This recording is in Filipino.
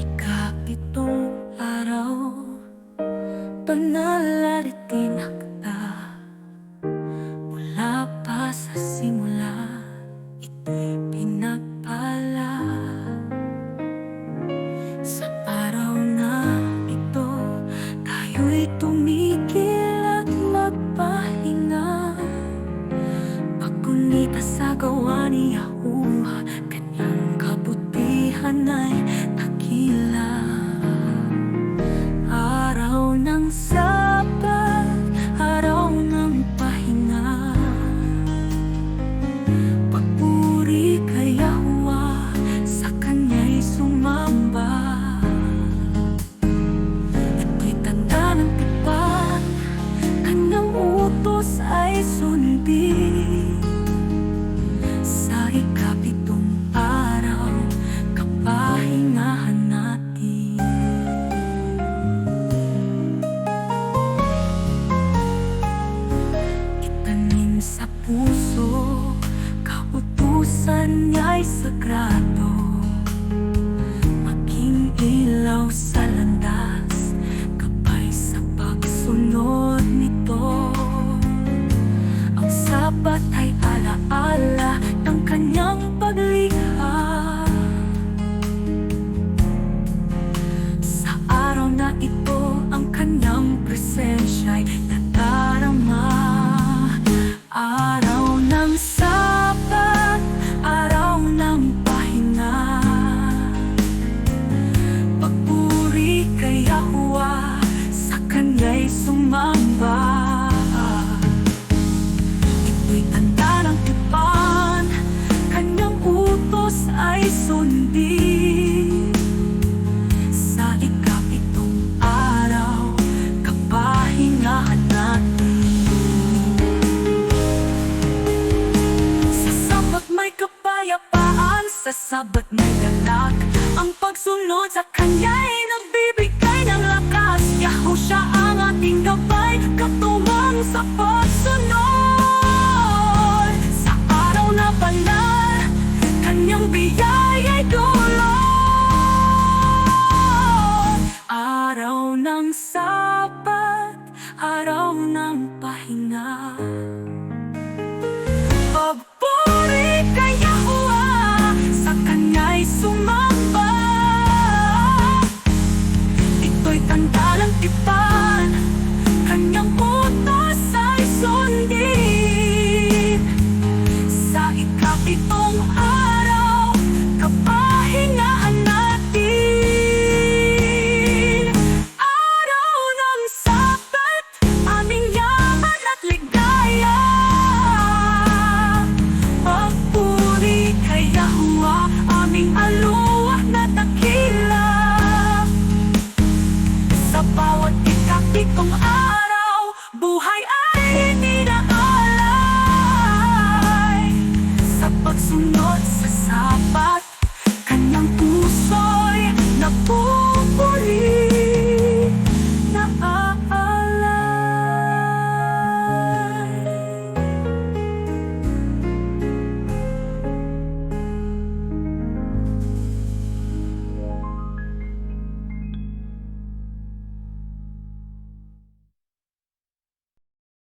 Ikapitong araw, panalaritin na kita. Mula pa sa simula, ito'y pinagpala. Sa araw na ito, tayo'y tumigil at magpahinga. Pagkunita sa gawa ni Yahuwah, kanyang kabutihan ay dakila. Araw ng Sabat, araw ng pahinga. Pagpuri kay Yahuwah, sa kanya'y sumamba. Ito'y tanda ng tipan, kanyang utos ay sundin. Sa ikapitong araw, kapahingahan natin. Itanim sa puso, kautusan niya'y sagrado. Maging ilaw sa landas, gabay sa pagsunod nito. Ang Sabat ay alaala ng kanyang paglikha. Sa araw na ito, ang kanyang presensya'y nadarama. Araw ng Sabat, araw ng pahinga. Pagpuri kay Yahuwah, sa kanya'y sumamba. Ito'y tanda ng tipan, kanyang utos ay sundin. Sa ikapitong araw, kapahingahan natin. Sa Sabat may kapayapaan, sa Sabat may galak. Ang pagsunod sa kanya'y nagbibigay ng lakas. Yahushua ang ating gabay, katuwang sa pagsunod. Sa araw na banal, kanyang biyaya'y dulot. Araw ng Sabat, araw ng pahinga. Pagpuri kay Yahuwah, sa kanya'y sumamba. Ito'y tanda ng tipan, kanyang utos ay sundin. Sa ikapitong araw, kapahingahan natin. Araw ng Sabat, aming yaman at ligaya. Pagpuri kay Yahuwah, aming aluwah na dakila. Sa bawat ikapitong araw, buhay ay inaalay. Sa pagsunod